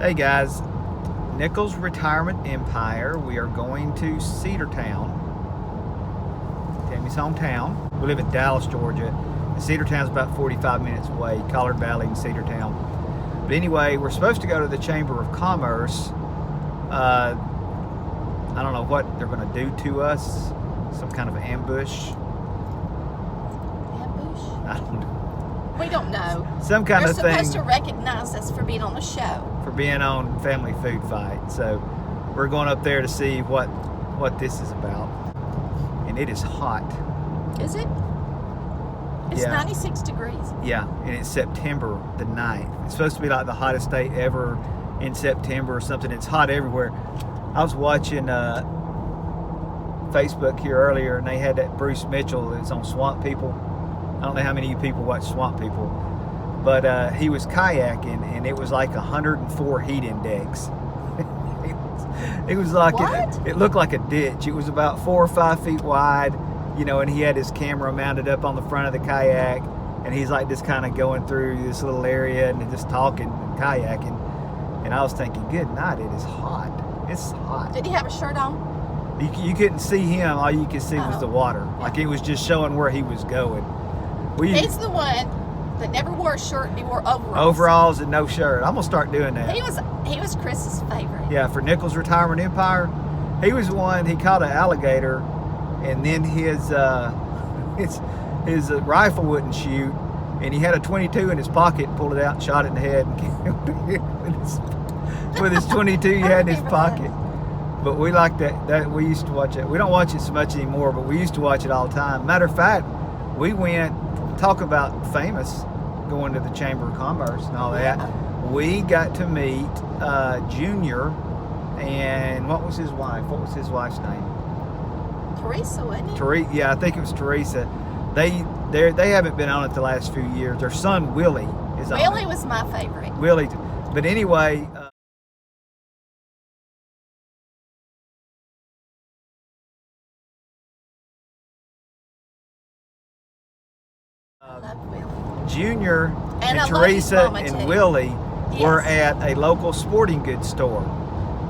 Hey guys, Nichols Retirement Empire. We are going to Cedartown, Tammy's hometown. We live in Dallas, Georgia. Cedartown's about 45 minutes away, Collard Valley and Cedartown. But anyway, we're supposed to go to the Chamber of Commerce. I don't know what they're going to do to us. Some kind of ambush. Ambush? I don't know. We don't know. Some kind of thing. They're supposed to recognize us for being on the show. For being on Family Food Fight. So we're going up there to see what this is about. And it is hot. Is it? It's 96 degrees. Yeah, and it's September the 9th. It's supposed to be like the hottest day ever in September or something. It's hot everywhere. I was watching Facebook here earlier, and they had that Bruce Mitchell that's on Swamp People. I don't know how many of you people watch Swamp People, but he was kayaking, and it was like 104 heat index. It was like it looked like a ditch. It was about 4 or 5 feet wide, you know, and he had his camera mounted up on the front of the kayak, and he's like just kind of going through this little area and just talking and kayaking. And I was thinking, good night, it is hot. It's hot. Did he have a shirt on? You couldn't see him. All you could see was the water. Like it was just showing where he was going. He's the one that never wore a shirt and he wore overalls. Overalls and no shirt. I'm gonna start doing that. He was Chris's favorite. Yeah, for Nichols Retirement Empire, he was one. He caught an alligator, and then his rifle wouldn't shoot, and he had a .22 in his pocket and pulled it out and shot it in the head and killed it with his .22 he had in his pocket. But we like that. We used to watch it. We don't watch it so much anymore, but we used to watch it all the time. Matter of fact, we went, talk about famous, going to the Chamber of Commerce and all that. We got to meet Junior, and what was his wife? What was his wife's name? Teresa, wasn't it? Yeah, I think it was Teresa. They haven't been on it the last few years. Their son Willie is on it. Willie was my favorite. Willie, but anyway. Junior and Teresa and Willie were at a local sporting goods store,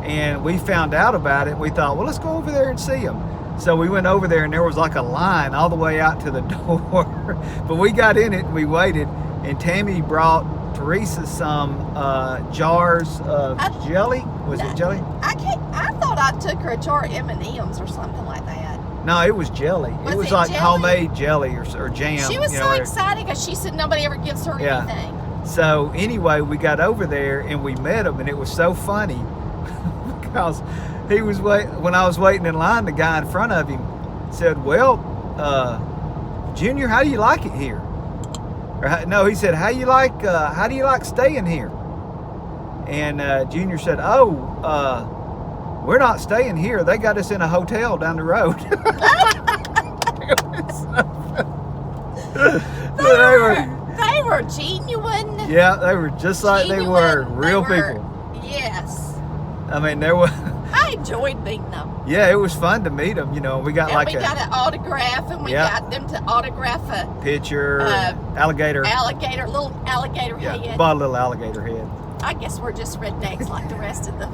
and we found out about it. We thought, well, let's go over there and see them. So we went over there, and there was like a line all the way out to the door. But we got in it and we waited, and Tammy brought Teresa some jars of jelly. Was it jelly? I thought I took her a jar of M&Ms or something like that. No, it was jelly. It was like jelly? Homemade jelly or jam. She was so excited because she said nobody ever gives her anything. So anyway, we got over there and we met him, and it was so funny because he was when I was waiting in line, the guy in front of him said, "Well, Junior, how do you like it here?" No, he said, how do you like staying here? And Junior said, we're not staying here. They got us in a hotel down the road. They were genuine. Yeah, they were just like they were. Real people. Yes. I mean, I enjoyed meeting them. Yeah, it was fun to meet them. You know, we got we got an autograph, and we got them to autograph a picture, alligator, little alligator head. Bought a little alligator head. I guess we're just rednecks like the rest of them.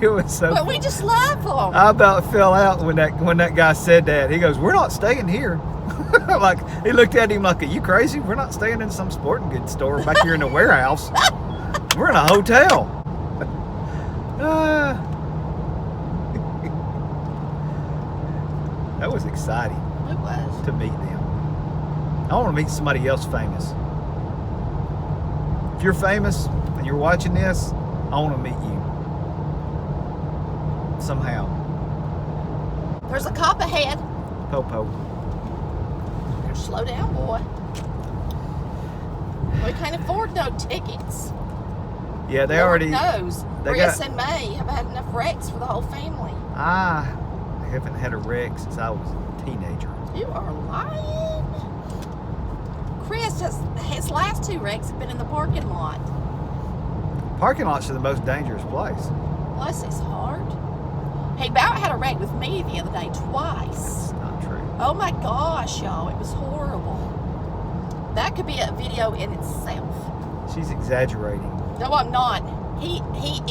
It was so. But we just love them. I about fell out when that guy said that. He goes, "We're not staying here." Like he looked at him like, "Are you crazy? We're not staying in some sporting goods store back here in the warehouse. We're in a hotel." That was exciting. It was. To meet them. I want to meet somebody else famous. If you're famous and you're watching this, I want to meet you. Somehow. There's a cop ahead. Popo. Slow down, boy. We can't afford no tickets. Yeah, they Lord already knows. Chris and May have had enough wrecks for the whole family. I haven't had a wreck since I was a teenager. You are lying. Chris, his last 2 wrecks have been in the parking lot. Parking lots are the most dangerous place. Plus, it's hard. He about had a wreck with me the other day twice. That's not true. Oh my gosh, y'all. It was horrible. That could be a video in itself. She's exaggerating. No, I'm not. He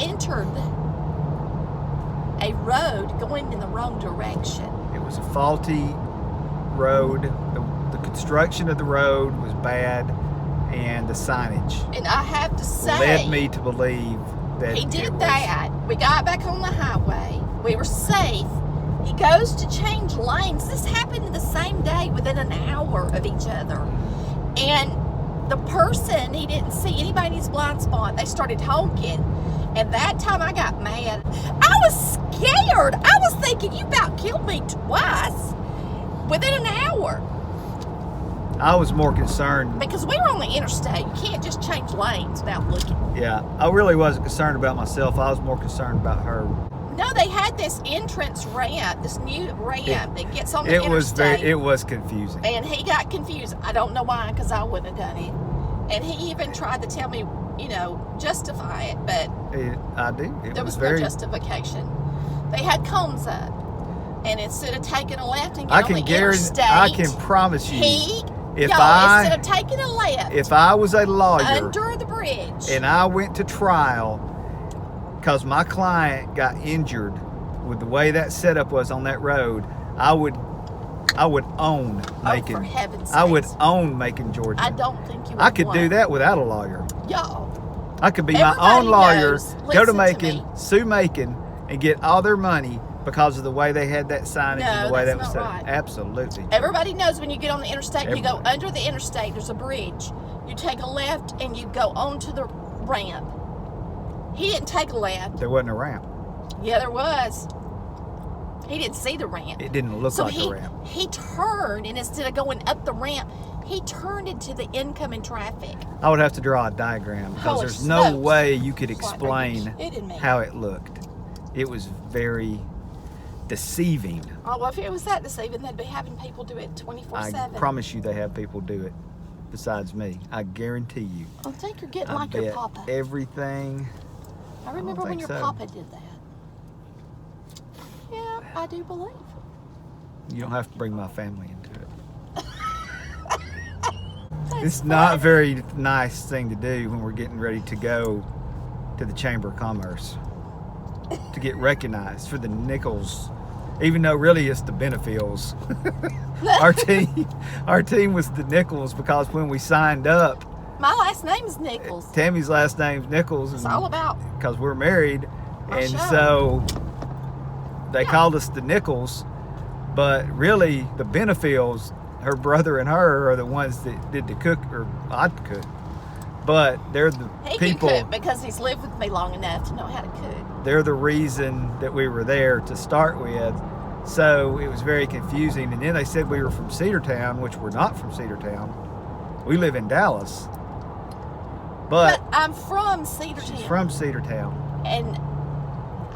entered a road going in the wrong direction. It was a faulty road. The construction of the road was bad, and the signage And I have to say, led me to believe that he it did was, that. We got back on the highway. We were safe. He goes to change lanes. This happened in the same day, within an hour of each other. And the person, he didn't see anybody in his blind spot. They started honking. And that time I got mad. I was scared. I was thinking, you about killed me twice within an hour. I was more concerned. Because we were on the interstate. You can't just change lanes without looking. Yeah, I really wasn't concerned about myself. I was more concerned about her. No, they had this entrance ramp, this new ramp that gets on the interstate. It was confusing. And he got confused. I don't know why, because I wouldn't have done it. And he even tried to tell me, justify it, but I do. there was no justification. They had cones up, and instead of taking a left and getting on the interstate, I can promise you, instead of taking a left, if I was a lawyer under the bridge, and I went to trial because my client got injured with the way that setup was on that road, I would own Macon. for heaven's I would sakes. own Macon, Georgia. I don't think you would. I could do that without a lawyer. Y'all. I could be my Everybody own lawyer, knows. go to Listen to Macon, me. sue Macon, and get all their money because of the way they had that signage and the way that that's was not set up. right. Absolutely. Everybody knows when you get on the interstate, you go Everybody. under the interstate, there's a bridge. You take a left and you go onto the ramp. He didn't take a left. There wasn't a ramp. Yeah, there was. He didn't see the ramp. It didn't look like a ramp. He turned, and instead of going up the ramp, he turned into the incoming traffic. I would have to draw a diagram because Holy there's no smokes. way you could It's like, explain are you kidding me? how it looked. It was very deceiving. Oh, well, if it was that deceiving, they'd be having people do it I 24/7. promise you they have people do it besides me. I guarantee you. I think you're getting I like your bet papa. everything. I remember when think your so. papa did that. Yeah, I do believe. You don't have to bring my family into it. That's It's not a funny. very nice thing to do when we're getting ready to go to the Chamber of Commerce to get recognized for the Nichols, even though really it's the Benefields. our team was the Nichols because when we signed up, My last name is Nichols. Tammy's last name's Nichols, It's all about. because we're married, My and show. so they Yeah. called us the Nichols, but really the Benefields, her brother and her are the ones that did the cook, or I'd cook, but they're the He people. can cook because he's lived with me long enough to know how to cook. They're the reason that we were there to start with. So it was very confusing. And then they said we were from Cedartown, which we're not from Cedartown. We live in Dallas. But I'm from Cedartown. she's from Cedartown. And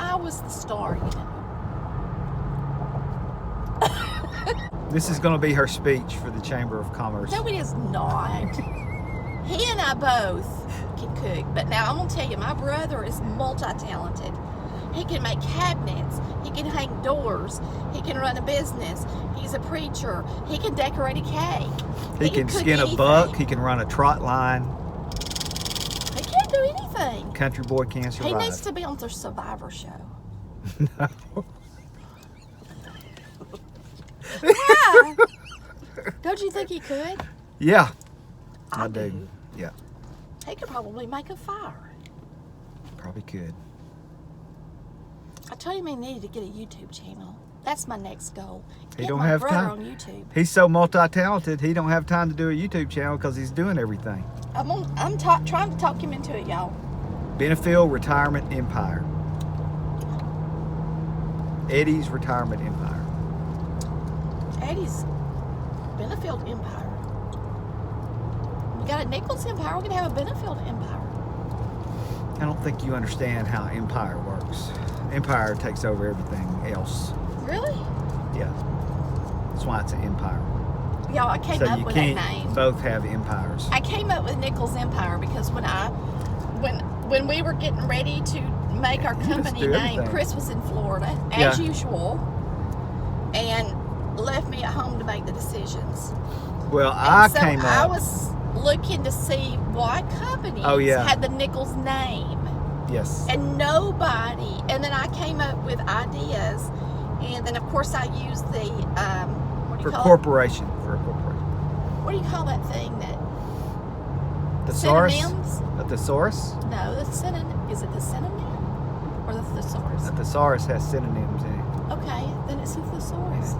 I was the star, This is going to be her speech for the Chamber of Commerce. No, it is not. He and I both can cook. But now I'm going to tell you, my brother is multi-talented. He can make cabinets. He can hang doors. He can run a business. He's a preacher. He can decorate a cake. He can cook skin a anything. buck. He can run a trot line. He can't do anything. Country boy can't He survive. needs to be on the Survivor show. No. Why? Don't you think he could? Yeah, I I do. do. Yeah, He could probably make a fire. probably could. I told him he needed to get a YouTube channel. That's my next goal. He Get don't my have brother time. on YouTube. He's so multi-talented, he don't have time to do a YouTube channel because he's doing everything. I'm trying to talk him into it, y'all. Benefield Retirement Empire. Eddie's Retirement Empire. Eddie's Benefield Empire. We got a Nichols Empire. We're gonna have a Benefield Empire. I don't think you understand how Empire works. Empire takes over everything else. Really? Yeah. That's why it's an empire. Y'all, I came So up you with that can't name. both have empires. I came up with Nichols Empire because when we were getting ready to make our You just company do name, everything. Chris was in Florida as Yeah. usual, and left me at home to make the decisions. Well, And I so came I up. was looking to see what companies Oh, yeah. had the Nichols name. Yes. And nobody, and then I came up with ideas, and then of course I used the, what do you For call corporation. For a corporation. it? What do you call that thing that, Thesaurus? synonyms? A thesaurus? No, the synonym, is it the synonym or the thesaurus? A thesaurus has synonyms in it. Okay, then it's a thesaurus.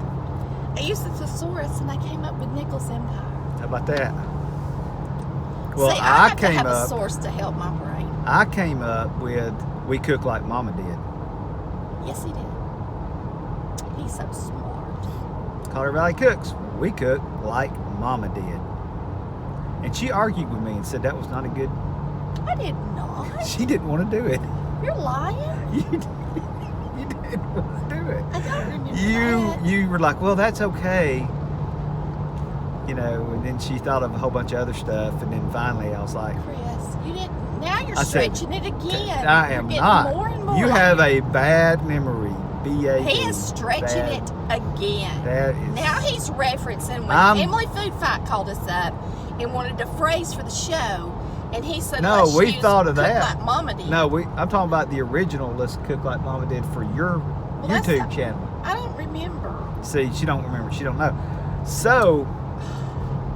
I used the thesaurus and I came up with Nichols Empire. How about that? Well, See, I have to came have a up. source to help my brain. I came up with we cook like Mama did. Yes, he did. He's so smart. Colorado Valley Cooks. We cook like Mama did. And she argued with me and said that was not a good. I did not. She didn't want to do it. You're lying. You didn't want to do it. I don't remember that. You were like, well, that's okay. You know, and then she thought of a whole bunch of other stuff, and then finally I was like, Chris, you didn't. Now you're I said, stretching it again. I You're am getting not. More and more You have a bad memory. B-A-D. He is stretching Bad. it again. That is. Now he's referencing when I'm- Emily Food Fight called us up and wanted a phrase for the show, and he said, No, let's we use thought of cook that. like Mama did. No, I'm talking about the original Let's Cook Like Mama did for your that's YouTube not- channel. I don't remember. See, she don't remember. She don't know. So,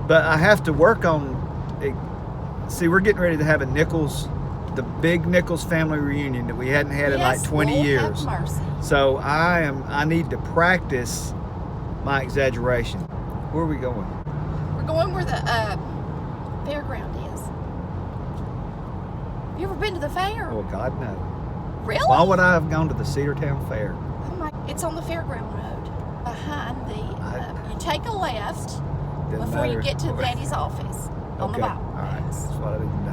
but I have to work on. See, we're getting ready to have a Nichols, the big Nichols family reunion that we hadn't had in like Yes, 20 Lord years. Have mercy. So I need to practice my exaggeration. Where are we going? We're going where the fairground is. You ever been to the fair? Oh God, no. Really? Why would I have gone to the Cedartown Fair? Oh my! It's on the fairground road behind the. You take a left Doesn't before you matter. get to Daddy's office on Okay. the All right. bypass. That's what I didn't